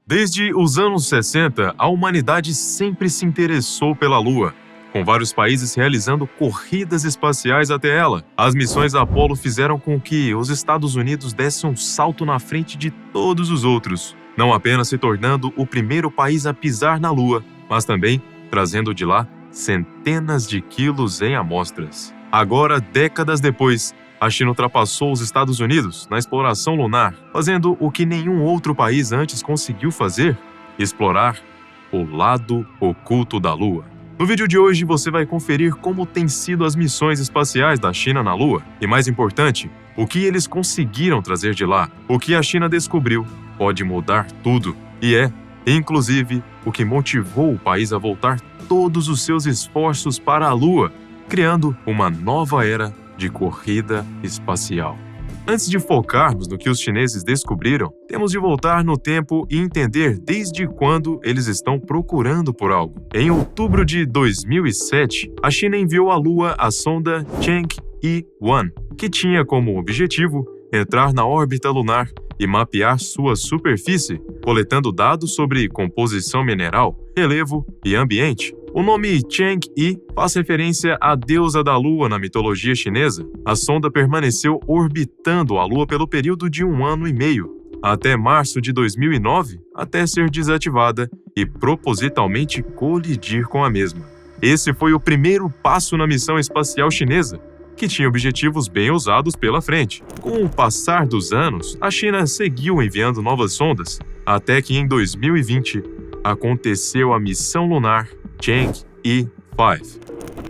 Desde os anos 60, a humanidade sempre se interessou pela Lua, com vários países realizando corridas espaciais até ela. As missões Apollo fizeram com que os Estados Unidos dessem um salto na frente de todos os outros, não apenas se tornando o primeiro país a pisar na Lua, mas também trazendo de lá centenas de quilos em amostras. Agora, décadas depois, a China ultrapassou os Estados Unidos na exploração lunar, fazendo o que nenhum outro país antes conseguiu fazer: explorar o lado oculto da Lua. No vídeo de hoje você vai conferir como têm sido as missões espaciais da China na Lua e, mais importante, o que eles conseguiram trazer de lá. O que a China descobriu pode mudar tudo e inclusive, o que motivou o país a voltar todos os seus esforços para a Lua, criando uma nova era de corrida espacial. Antes de focarmos no que os chineses descobriram, temos de voltar no tempo e entender desde quando eles estão procurando por algo. Em outubro de 2007, a China enviou à Lua a sonda Chang'e-1, que tinha como objetivo entrar na órbita lunar e mapear sua superfície, coletando dados sobre composição mineral, relevo e ambiente. O nome Chang'e faz referência à deusa da Lua na mitologia chinesa. A sonda permaneceu orbitando a Lua pelo período de 1 ano e meio, até março de 2009, até ser desativada e propositalmente colidir com a mesma. Esse foi o primeiro passo na missão espacial chinesa, que tinha objetivos bem ousados pela frente. Com o passar dos anos, a China seguiu enviando novas sondas, até que em 2020 aconteceu a missão lunar Chang'e-5.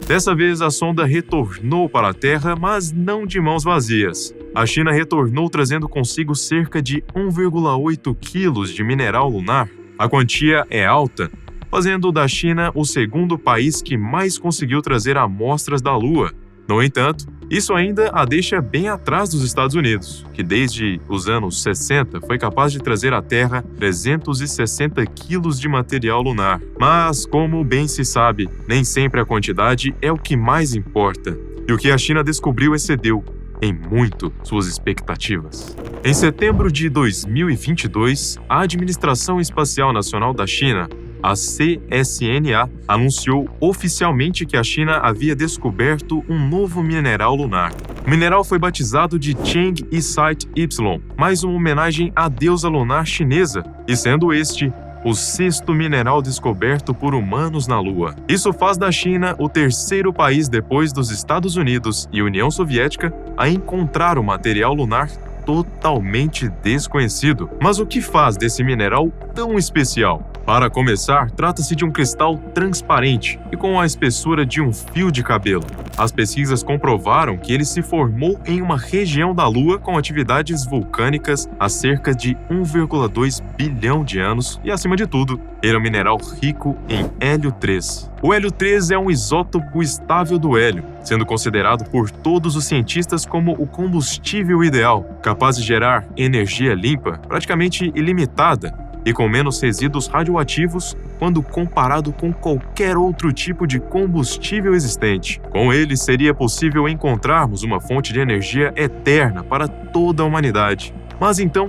Dessa vez, a sonda retornou para a Terra, mas não de mãos vazias. A China retornou trazendo consigo cerca de 1,8 quilos de mineral lunar. A quantia é alta, fazendo da China o segundo país que mais conseguiu trazer amostras da Lua. No entanto, isso ainda a deixa bem atrás dos Estados Unidos, que desde os anos 60 foi capaz de trazer à Terra 360 quilos de material lunar. Mas, como bem se sabe, nem sempre a quantidade é o que mais importa. E o que a China descobriu excedeu em muito suas expectativas. Em setembro de 2022, a Administração Espacial Nacional da China, a CSNA, anunciou oficialmente que a China havia descoberto um novo mineral lunar. O mineral foi batizado de Chang'e Site Y, mais uma homenagem à deusa lunar chinesa, e sendo este o 6º mineral descoberto por humanos na Lua. Isso faz da China o terceiro país depois dos Estados Unidos e União Soviética a encontrar o material lunar totalmente desconhecido. Mas o que faz desse mineral tão especial? Para começar, trata-se de um cristal transparente e com a espessura de um fio de cabelo. As pesquisas comprovaram que ele se formou em uma região da Lua com atividades vulcânicas há cerca de 1,2 bilhão de anos e, acima de tudo, ele é um mineral rico em hélio 3. O hélio 3 é um isótopo estável do hélio, sendo considerado por todos os cientistas como o combustível ideal, capaz de gerar energia limpa, praticamente ilimitada, e com menos resíduos radioativos quando comparado com qualquer outro tipo de combustível existente. Com ele, seria possível encontrarmos uma fonte de energia eterna para toda a humanidade. Mas então,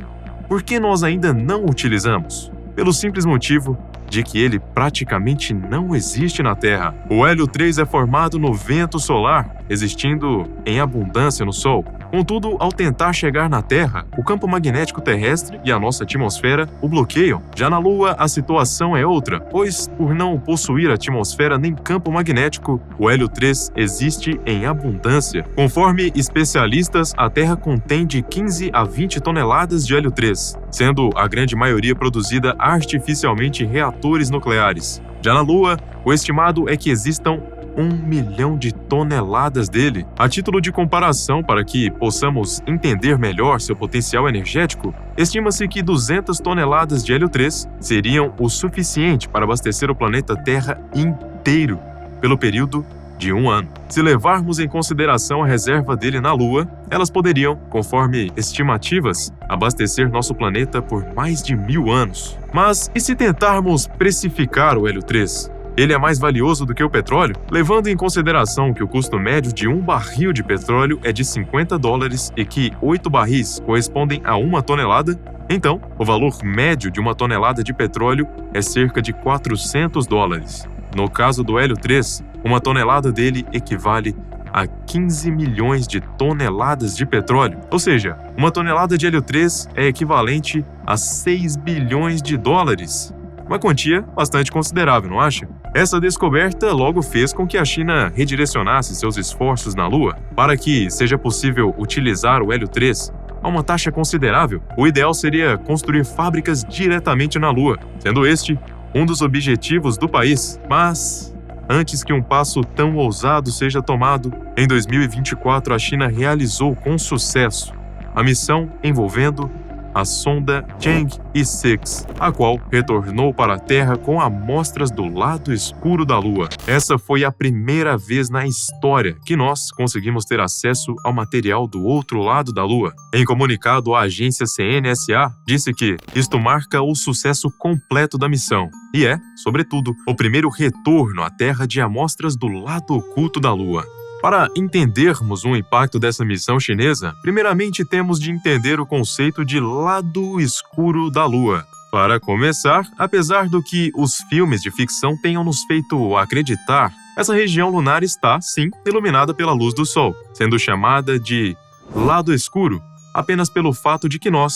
por que nós ainda não o utilizamos? Pelo simples motivo de que ele praticamente não existe na Terra. O hélio 3 é formado no vento solar, existindo em abundância no Sol. Contudo, ao tentar chegar na Terra, o campo magnético terrestre e a nossa atmosfera o bloqueiam. Já na Lua, a situação é outra, pois, por não possuir atmosfera nem campo magnético, o hélio 3 existe em abundância. Conforme especialistas, a Terra contém de 15 a 20 toneladas de hélio 3, sendo a grande maioria produzida artificialmente em reatores nucleares. Já na Lua, o estimado é que existam 1 milhão de toneladas dele. A título de comparação, para que possamos entender melhor seu potencial energético, estima-se que 200 toneladas de hélio 3 seriam o suficiente para abastecer o planeta Terra inteiro pelo período de 1 ano. Se levarmos em consideração a reserva dele na Lua, elas poderiam, conforme estimativas, abastecer nosso planeta por mais de 1000 anos. Mas e se tentarmos precificar o hélio 3? Ele é mais valioso do que o petróleo? Levando em consideração que o custo médio de um barril de petróleo é de $50 e que 8 barris correspondem a 1 tonelada, então o valor médio de 1 tonelada de petróleo é cerca de $400. No caso do hélio 3, 1 tonelada dele equivale a 15 milhões de toneladas de petróleo. Ou seja, 1 tonelada de hélio 3 é equivalente a 6 bilhões de dólares. Uma quantia bastante considerável, não acha? Essa descoberta logo fez com que a China redirecionasse seus esforços na Lua para que seja possível utilizar o hélio 3 a uma taxa considerável. O ideal seria construir fábricas diretamente na Lua, sendo este um dos objetivos do país. Mas, antes que um passo tão ousado seja tomado, em 2024 a China realizou com sucesso a missão envolvendo a sonda Chang'e-6, a qual retornou para a Terra com amostras do lado escuro da Lua. Essa foi a primeira vez na história que nós conseguimos ter acesso ao material do outro lado da Lua. Em comunicado, a agência CNSA disse que isto marca o sucesso completo da missão e é, sobretudo, o primeiro retorno à Terra de amostras do lado oculto da Lua. Para entendermos o impacto dessa missão chinesa, primeiramente temos de entender o conceito de lado escuro da Lua. Para começar, apesar do que os filmes de ficção tenham nos feito acreditar, essa região lunar está, sim, iluminada pela luz do Sol, sendo chamada de lado escuro apenas pelo fato de que nós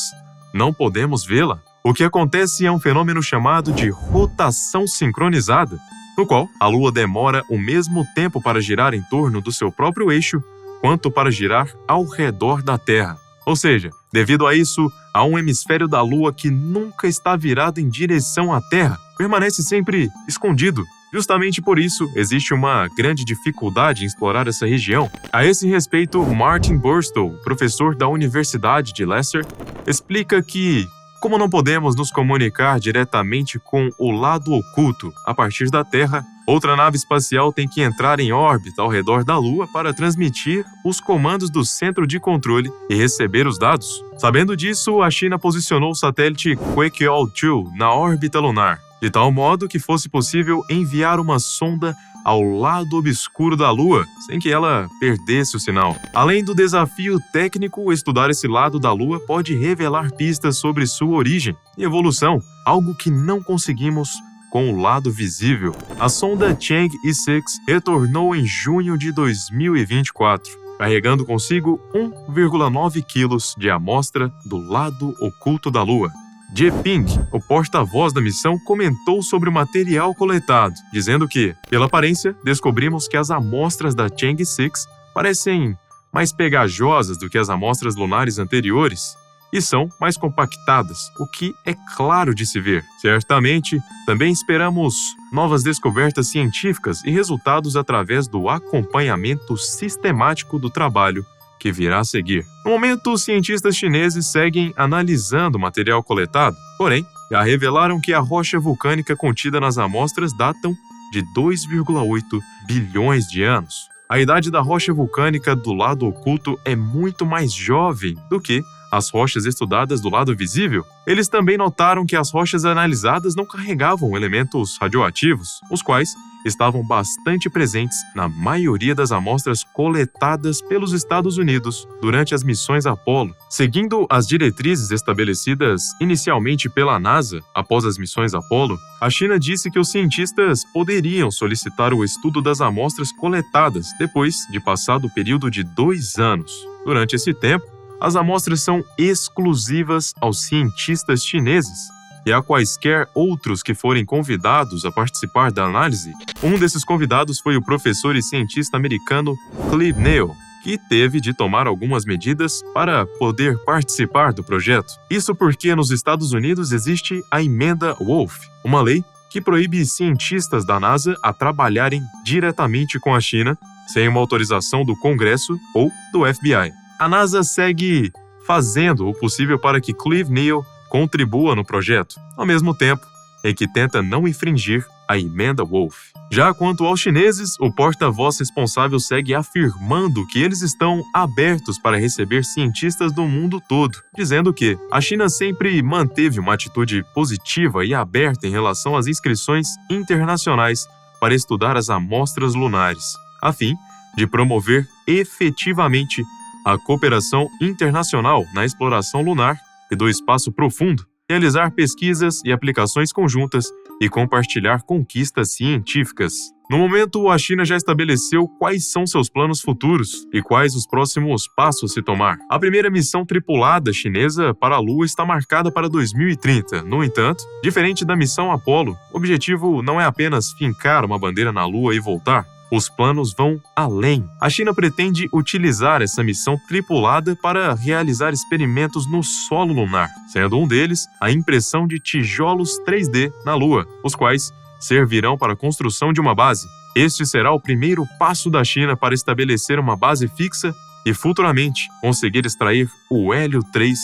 não podemos vê-la. O que acontece é um fenômeno chamado de rotação sincronizada, no qual a Lua demora o mesmo tempo para girar em torno do seu próprio eixo quanto para girar ao redor da Terra. Ou seja, devido a isso, há um hemisfério da Lua que nunca está virado em direção à Terra, permanece sempre escondido. Justamente por isso, existe uma grande dificuldade em explorar essa região. A esse respeito, Martin Burstow, professor da Universidade de Leicester, explica que, como não podemos nos comunicar diretamente com o lado oculto a partir da Terra, outra nave espacial tem que entrar em órbita ao redor da Lua para transmitir os comandos do centro de controle e receber os dados. Sabendo disso, a China posicionou o satélite Queqiao-2 na órbita lunar, de tal modo que fosse possível enviar uma sonda ao lado obscuro da Lua, sem que ela perdesse o sinal. Além do desafio técnico, estudar esse lado da Lua pode revelar pistas sobre sua origem e evolução, algo que não conseguimos com o lado visível. A sonda Chang'e-6 retornou em junho de 2024, carregando consigo 1,9 quilos de amostra do lado oculto da Lua. Jie Ping, o porta-voz da missão, comentou sobre o material coletado, dizendo que, pela aparência, descobrimos que as amostras da Chang'e-6 parecem mais pegajosas do que as amostras lunares anteriores e são mais compactadas, o que é claro de se ver. Certamente, também esperamos novas descobertas científicas e resultados através do acompanhamento sistemático do trabalho que virá a seguir. No momento, os cientistas chineses seguem analisando o material coletado, porém, já revelaram que a rocha vulcânica contida nas amostras datam de 2,8 bilhões de anos. A idade da rocha vulcânica do lado oculto é muito mais jovem do que as rochas estudadas do lado visível. Eles também notaram que as rochas analisadas não carregavam elementos radioativos, os quais estavam bastante presentes na maioria das amostras coletadas pelos Estados Unidos durante as missões Apollo. Seguindo as diretrizes estabelecidas inicialmente pela NASA após as missões Apollo, a China disse que os cientistas poderiam solicitar o estudo das amostras coletadas depois de passado o período de 2 anos. Durante esse tempo, as amostras são exclusivas aos cientistas chineses e a quaisquer outros que forem convidados a participar da análise. Um desses convidados foi o professor e cientista americano Clive Neal, que teve de tomar algumas medidas para poder participar do projeto. Isso porque nos Estados Unidos existe a Emenda Wolf, uma lei que proíbe cientistas da NASA a trabalharem diretamente com a China sem uma autorização do Congresso ou do FBI. A NASA segue fazendo o possível para que Clive Neal contribua no projeto, ao mesmo tempo em que tenta não infringir a Emenda Wolf. Já quanto aos chineses, o porta-voz responsável segue afirmando que eles estão abertos para receber cientistas do mundo todo, dizendo que a China sempre manteve uma atitude positiva e aberta em relação às inscrições internacionais para estudar as amostras lunares, a fim de promover efetivamente a cooperação internacional na exploração lunar e do espaço profundo, realizar pesquisas e aplicações conjuntas e compartilhar conquistas científicas. No momento, a China já estabeleceu quais são seus planos futuros e quais os próximos passos a se tomar. A primeira missão tripulada chinesa para a Lua está marcada para 2030. No entanto, diferente da missão Apollo, o objetivo não é apenas fincar uma bandeira na Lua e voltar. Os planos vão além. A China pretende utilizar essa missão tripulada para realizar experimentos no solo lunar, sendo um deles a impressão de tijolos 3D na Lua, os quais servirão para a construção de uma base. Este será o primeiro passo da China para estabelecer uma base fixa e, futuramente, conseguir extrair o hélio 3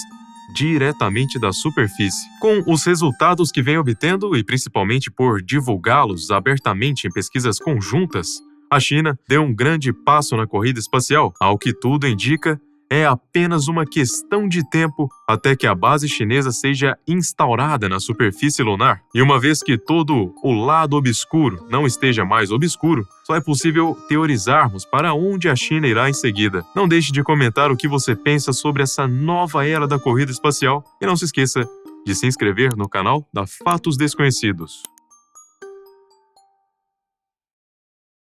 diretamente da superfície. Com os resultados que vem obtendo e principalmente por divulgá-los abertamente em pesquisas conjuntas, a China deu um grande passo na corrida espacial. Ao que tudo indica, é apenas uma questão de tempo até que a base chinesa seja instaurada na superfície lunar. E uma vez que todo o lado obscuro não esteja mais obscuro, só é possível teorizarmos para onde a China irá em seguida. Não deixe de comentar o que você pensa sobre essa nova era da corrida espacial e não se esqueça de se inscrever no canal da Fatos Desconhecidos.